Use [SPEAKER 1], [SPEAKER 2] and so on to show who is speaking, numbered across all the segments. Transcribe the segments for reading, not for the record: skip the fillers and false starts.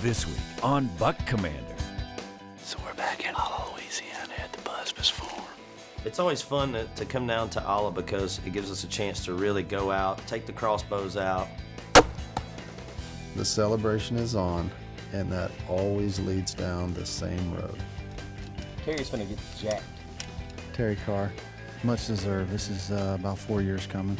[SPEAKER 1] This week on Buck Commander.
[SPEAKER 2] So we're back in Olla, Louisiana at the Busbus Farm.
[SPEAKER 3] It's always fun to come down to Olla because it gives us a chance to really go out, take the crossbows out.
[SPEAKER 4] The celebration is on, and that always leads down the same road.
[SPEAKER 5] Terry's gonna get jacked.
[SPEAKER 6] Terry Carr, much deserved. This is about 4 years coming.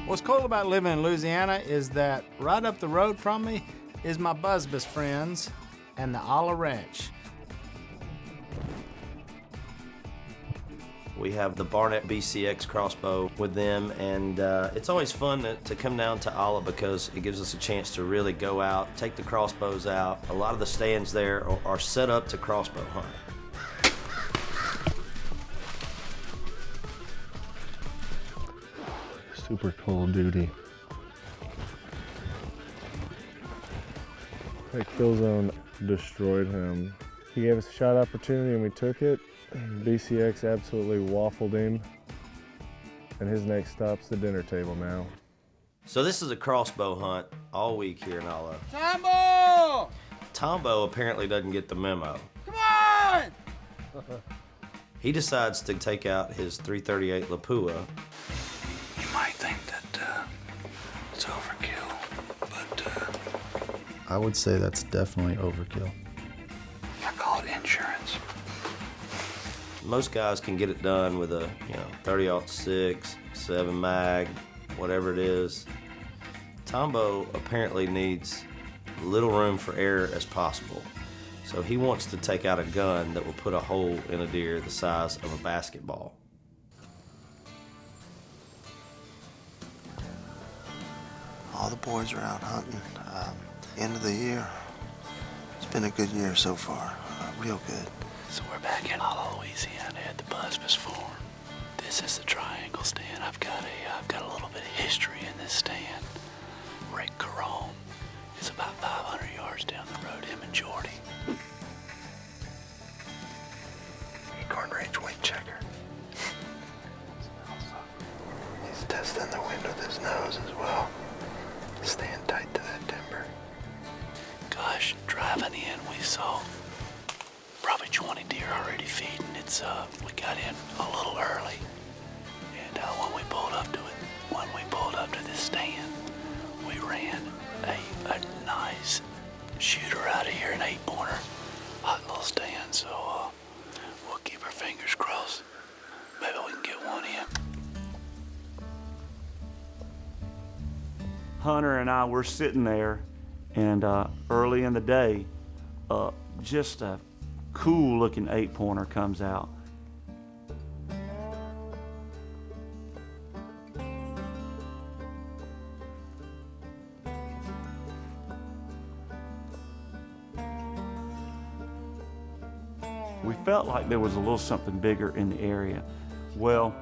[SPEAKER 7] What's cool about living in Louisiana is that right up the road from me is my Busbus friends and the Olla Ranch.
[SPEAKER 3] We have the Barnett BCX crossbow with them, and it's always fun to come down to Olla because it gives us a chance to really go out, take the crossbows out. A lot of the stands there are set up to crossbow hunt.
[SPEAKER 8] Super cool duty. That kill zone destroyed him. He gave us a shot opportunity and we took it. BCX absolutely waffled him. And his next stop's the dinner table now.
[SPEAKER 3] So this is a crossbow hunt all week here in Olla.
[SPEAKER 7] Tombow!
[SPEAKER 3] Tombow apparently doesn't get the memo.
[SPEAKER 7] Come on!
[SPEAKER 3] He decides to take out his .338 Lapua.
[SPEAKER 2] You might think that it's overkill, but
[SPEAKER 4] I would say that's definitely overkill.
[SPEAKER 2] I call it insurance.
[SPEAKER 3] Most guys can get it done with a 30-06, 7 mag, whatever it is. Tombow apparently needs little room for error as possible. So he wants to take out a gun that will put a hole in a deer the size of a basketball.
[SPEAKER 9] All the boys are out hunting. End of the year. It's been a good year so far. Real good.
[SPEAKER 2] So we're back in Olla, Louisiana at the Busbus Farm. This is the triangle stand. I've got a little bit of history in this stand. Rick Carone is about 500 yards down the road, him and Jordy.
[SPEAKER 9] Acorn Range weight checker. He's testing the wind with his nose as well. Stand tight to that timber.
[SPEAKER 2] Gosh, driving in, we saw probably 20 deer already feeding. We got in a little early, and when we pulled up to this stand, we ran a nice shooter out of here, an 8-pointer, hot little stand. So we'll keep our fingers crossed. Maybe we can get one in.
[SPEAKER 10] Hunter and I were sitting there, and early in the day, just a cool looking 8-pointer comes out. We felt like there was a little something bigger in the area. Well,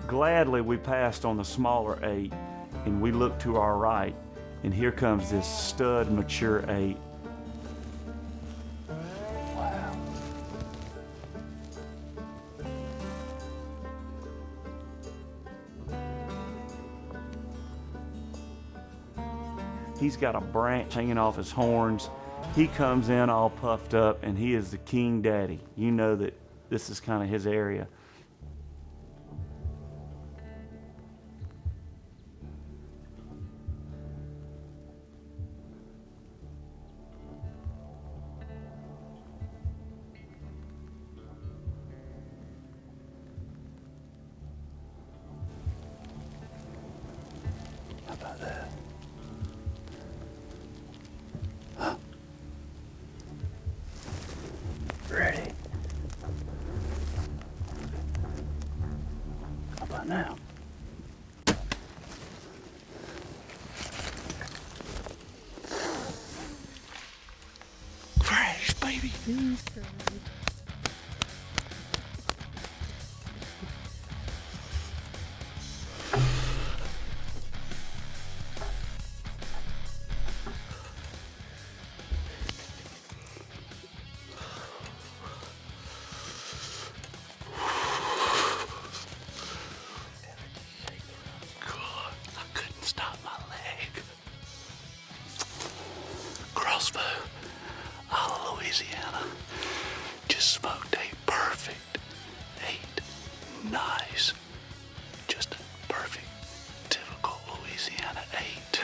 [SPEAKER 10] gladly we passed on the smaller 8, and we looked to our right, and here comes this stud mature 8.
[SPEAKER 2] Wow.
[SPEAKER 10] He's got a branch hanging off his horns. He comes in all puffed up, and he is the king daddy. You know that this is kind of his area.
[SPEAKER 2] right now. Fresh, baby. Crossbow, Olla, Louisiana. Just smoked a perfect 8. Nice. Just a perfect, typical Louisiana 8.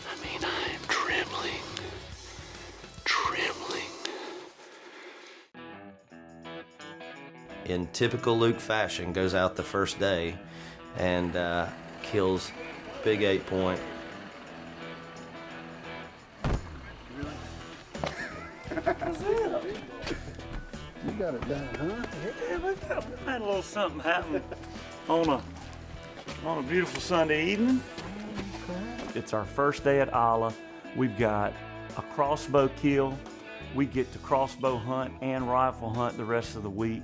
[SPEAKER 2] I mean, I am trembling.
[SPEAKER 3] In typical Luke fashion, goes out the first day and kills big 8-point.
[SPEAKER 6] You got it done, huh?
[SPEAKER 10] Yeah, we had a little something happen on a beautiful Sunday evening. It's our first day at Olla. We've got a crossbow kill. We get to crossbow hunt and rifle hunt the rest of the week.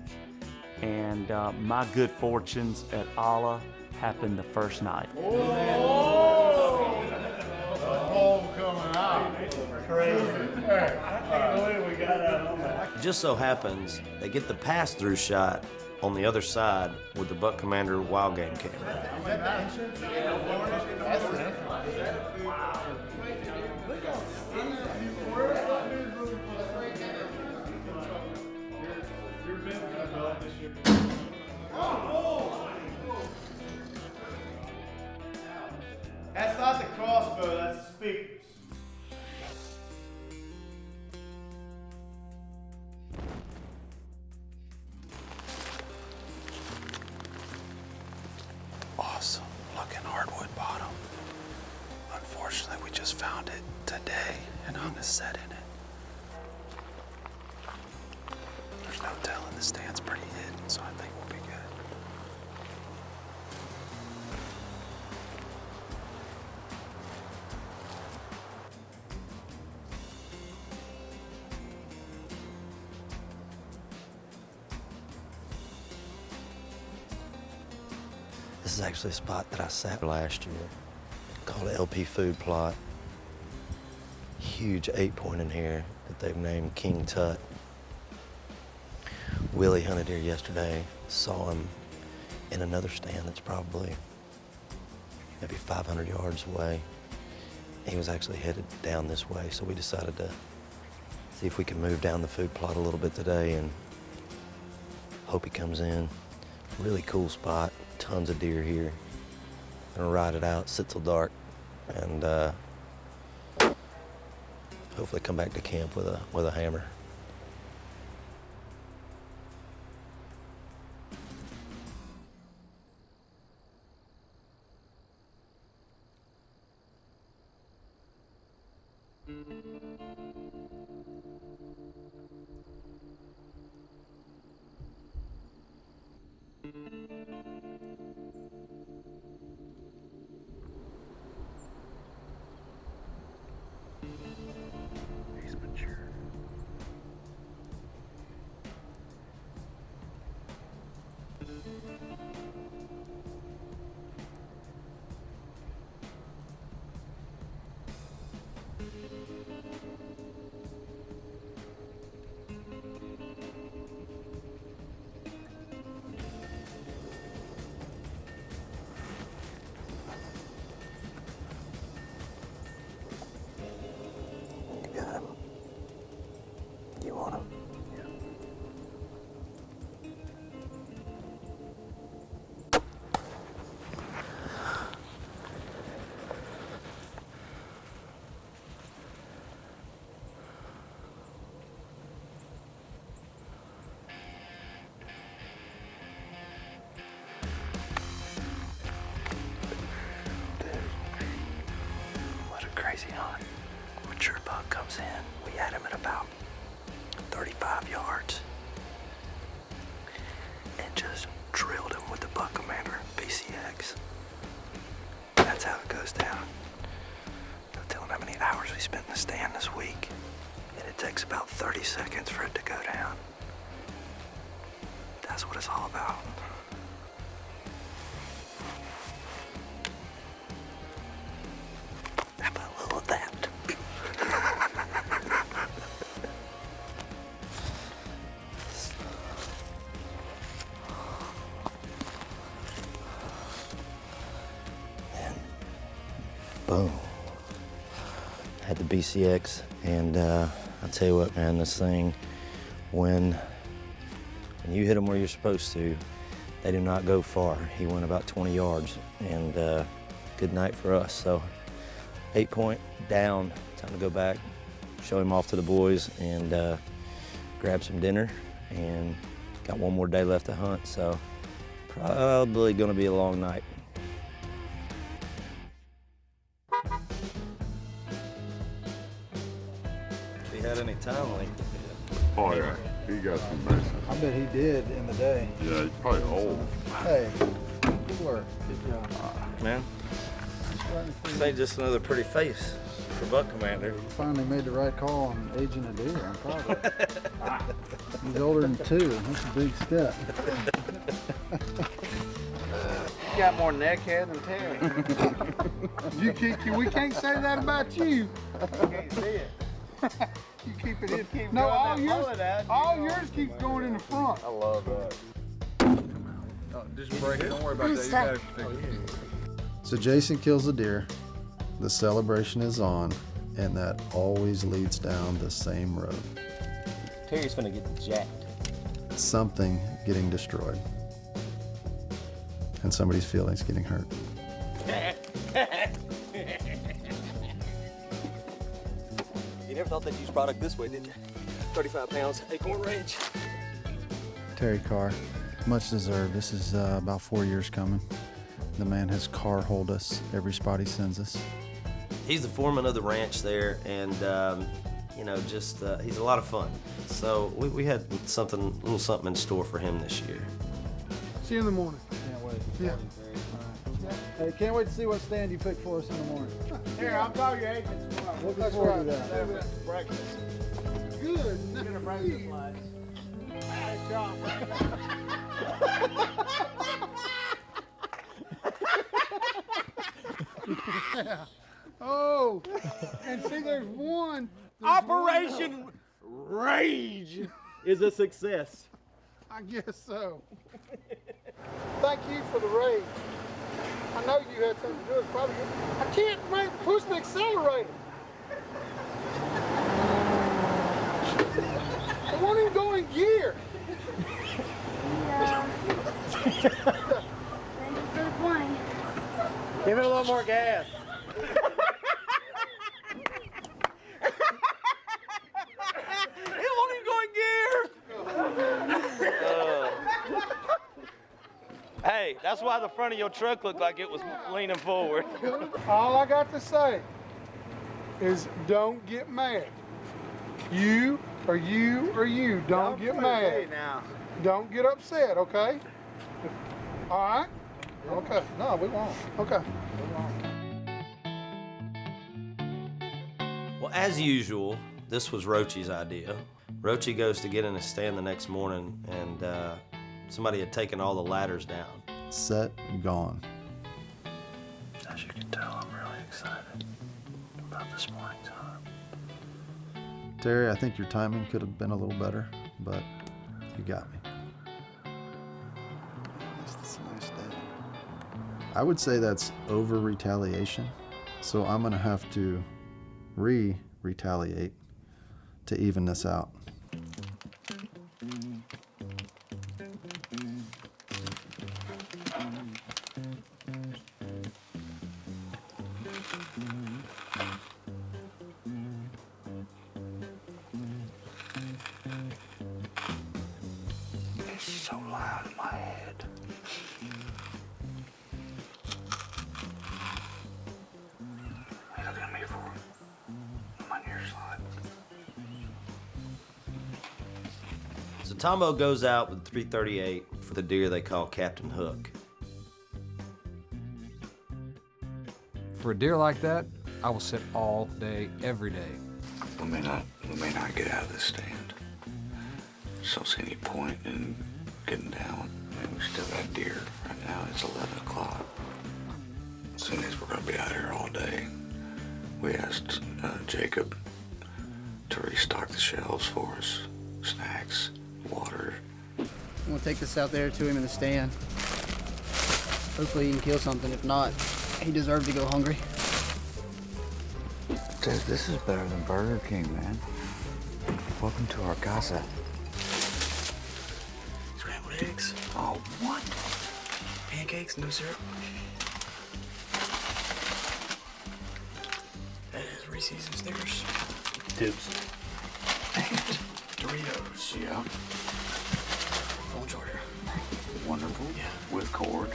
[SPEAKER 10] And my good fortunes at Olla happened the first night.
[SPEAKER 3] Just so happens they get the pass-through shot on the other side with the Buck Commander wild game camera.
[SPEAKER 7] That's not the crossbow, that's the speakers.
[SPEAKER 2] Awesome looking hardwood bottom. Unfortunately, we just found it today and hung a set in it. There's no telling, the stand's pretty hidden, so I think we'll be good.
[SPEAKER 3] This is actually a spot that I sat last year, called an LP food plot. Huge 8-point in here that they've named King Tut. Willie hunted here yesterday, saw him in another stand that's probably maybe 500 yards away. He was actually headed down this way, so we decided to see if we can move down the food plot a little bit today and hope he comes in. Really cool spot, tons of deer here. Gonna ride it out, sit till dark, and hopefully come back to camp with a hammer.
[SPEAKER 2] He's mature. You got him. You want him? What a crazy hunt. Mature buck comes in. We had him at about
[SPEAKER 9] 35 yards and just drilled him with the Buck Commander BCX. That's how it goes down. No telling how many hours we spent in the stand this week, and it takes about 30 seconds for it to go down. That's what it's all about. How about a little of that? And boom. Had the BCX, and I'll tell you what, man, this thing, when you hit them where you're supposed to, they do not go far. He went about 20 yards, and good night for us. So 8 point down, time to go back, show him off to the boys, and grab some dinner, and got one more day left to hunt, so probably gonna be a long night.
[SPEAKER 3] If he had any time length.
[SPEAKER 8] Oh yeah, he got some messing.
[SPEAKER 6] I bet he did in the day.
[SPEAKER 8] Yeah, he's probably old.
[SPEAKER 6] Hey, good work. Good job.
[SPEAKER 3] Man, this ain't just another pretty face for Buck Commander.
[SPEAKER 6] You finally made the right call on aging a deer. I'm proud of it. He's older than 2. That's a big step.
[SPEAKER 7] You got more neckhead than Terry. We can't say that about you. You can't see it. You keep it in. No, all yours keeps going in the front.
[SPEAKER 8] I love that.
[SPEAKER 11] Just break it. Don't worry about that. You got it.
[SPEAKER 4] So Jason kills a deer, the celebration is on, and that always leads down the same road.
[SPEAKER 5] Terry's finna get jacked.
[SPEAKER 4] Something getting destroyed. And somebody's feelings getting hurt.
[SPEAKER 5] You never thought they'd use product this way, did you? 35 pounds, acorn range.
[SPEAKER 6] Terry Carr, much deserved. This is about 4 years coming. The man has car-holed us every spot he sends us.
[SPEAKER 3] He's the foreman of the ranch there, and he's a lot of fun. So we had a little something in store for him this year.
[SPEAKER 7] See you in the morning.
[SPEAKER 6] Can't wait.
[SPEAKER 7] Yeah.
[SPEAKER 6] Hey, can't wait to see what stand you pick for us in the morning.
[SPEAKER 7] Here, I'll call your agent tomorrow.
[SPEAKER 6] Looking forward to that.
[SPEAKER 7] Breakfast. Good. You're gonna breakfast lunch. Nice job. Yeah. Oh, and see, there's one.
[SPEAKER 5] Operation Rage is a success.
[SPEAKER 7] I guess so. Thank you for the rage. I know you had something to do with it. Probably. I can't push the accelerator. It won't even go in gear.
[SPEAKER 12] Yeah. Good point.
[SPEAKER 7] Give it a little more gas.
[SPEAKER 5] It won't even go in gear. Hey, that's why the front of your truck looked like it was leaning forward.
[SPEAKER 7] All I got to say is don't get mad. You or you or you don't get mad.
[SPEAKER 5] Now.
[SPEAKER 7] Don't get upset, okay? All right? Okay. No, we won't. Okay.
[SPEAKER 3] Well, as usual, this was Roachie's idea. Roachie goes to get in his stand the next morning, and somebody had taken all the ladders down.
[SPEAKER 4] Set, gone.
[SPEAKER 9] As you can tell, I'm really excited about this morning's hunt.
[SPEAKER 4] Terry, I think your timing could have been a little better, but you got me.
[SPEAKER 6] It's a nice day.
[SPEAKER 4] I would say that's over retaliation, so I'm gonna have to retaliate to even this out.
[SPEAKER 9] It's so loud in my head. Hey, look at me for my near slide.
[SPEAKER 3] So Tombow goes out with 338 for the deer they call Captain Hook.
[SPEAKER 11] For a deer like that, I will sit all day, every day.
[SPEAKER 12] We may not get out of this stand. Just don't see any point in getting down. I mean, we still got deer. Right now it's 11 o'clock. As soon as we're gonna be out here all day, we asked Jacob to restock the shelves for us. Snacks, water.
[SPEAKER 13] I'm gonna take this out there to him in the stand. Hopefully he can kill something. If not, he deserves to go hungry.
[SPEAKER 12] Dude, this is better than Burger King, man. Welcome to our casa.
[SPEAKER 13] Scrambled eggs.
[SPEAKER 12] Oh, what?
[SPEAKER 13] Pancakes, no syrup. That is Reese's and Snickers.
[SPEAKER 12] Tips.
[SPEAKER 13] And Doritos.
[SPEAKER 12] Yeah.
[SPEAKER 13] Phone charger.
[SPEAKER 12] Wonderful.
[SPEAKER 13] Yeah.
[SPEAKER 12] With cord.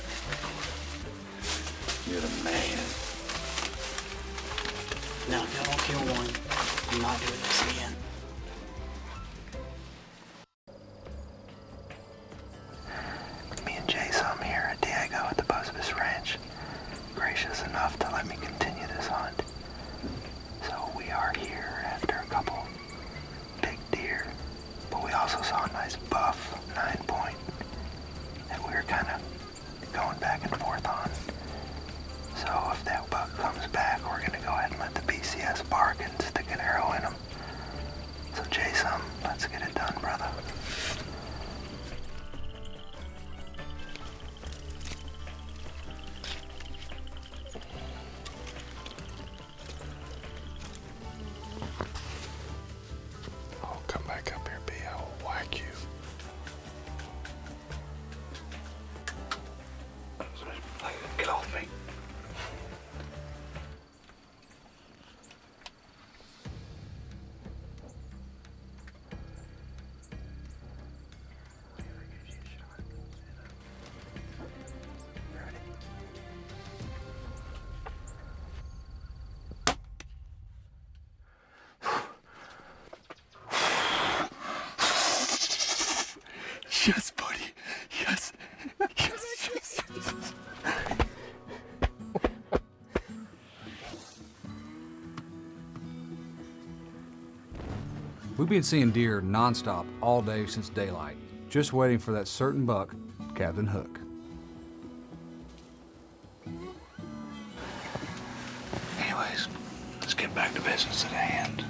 [SPEAKER 12] You're the man.
[SPEAKER 13] Now, if y'all don't kill one, I'm not doing this again.
[SPEAKER 12] Me and Jason here at Diego at the Busbus Ranch, gracious enough to let me continue this hunt. So we are here after a couple big deer, but we also saw a nice buff 9-point that we were kind of going back and forth on. So if that buck comes back, we're gonna go ahead and let the BCS bark and stick an arrow in him. So Jason, let's get it done, brother. Oh, come back up here, B. I will whack you. Get off me. Yes, buddy. Yes. Yes.
[SPEAKER 11] We've been seeing deer nonstop all day since daylight, just waiting for that certain buck, Captain Hook.
[SPEAKER 12] Anyways, let's get back to business at hand.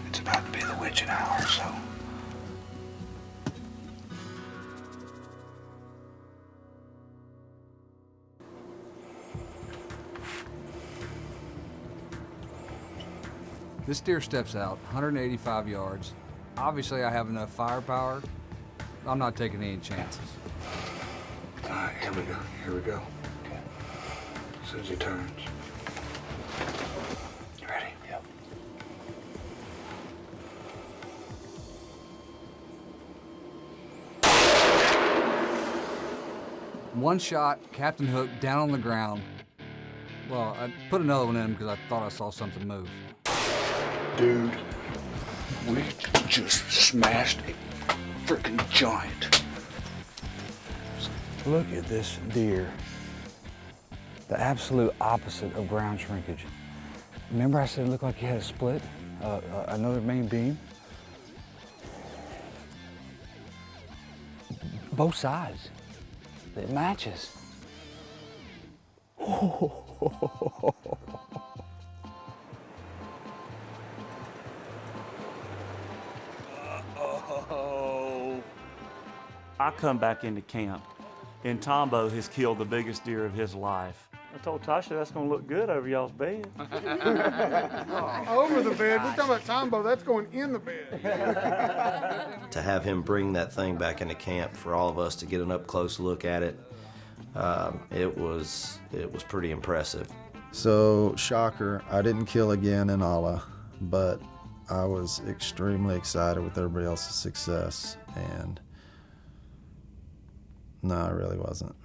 [SPEAKER 12] It's about to be the witching hour, so.
[SPEAKER 11] This deer steps out 185 yards. Obviously, I have enough firepower. I'm not taking any chances.
[SPEAKER 12] All right, here we go. Here we go. Okay. As soon as he turns. You ready? Yep.
[SPEAKER 11] One shot, Captain Hook down on the ground. Well, I put another one in because I thought I saw something move.
[SPEAKER 12] Dude, we just smashed a freaking giant.
[SPEAKER 14] Look at this deer. The absolute opposite of ground shrinkage. Remember I said it looked like he had a split? Another main beam? Both sides. It matches.
[SPEAKER 10] I come back into camp, and Tombow has killed the biggest deer of his life. I told Tasha that's gonna look good over y'all's bed.
[SPEAKER 7] Over the bed. We're talking about Tombow. That's going in the bed.
[SPEAKER 3] To have him bring that thing back into camp for all of us to get an up-close look at it, it was pretty impressive.
[SPEAKER 4] So, shocker, I didn't kill again in Olla, but I was extremely excited with everybody else's success, and no, I really wasn't.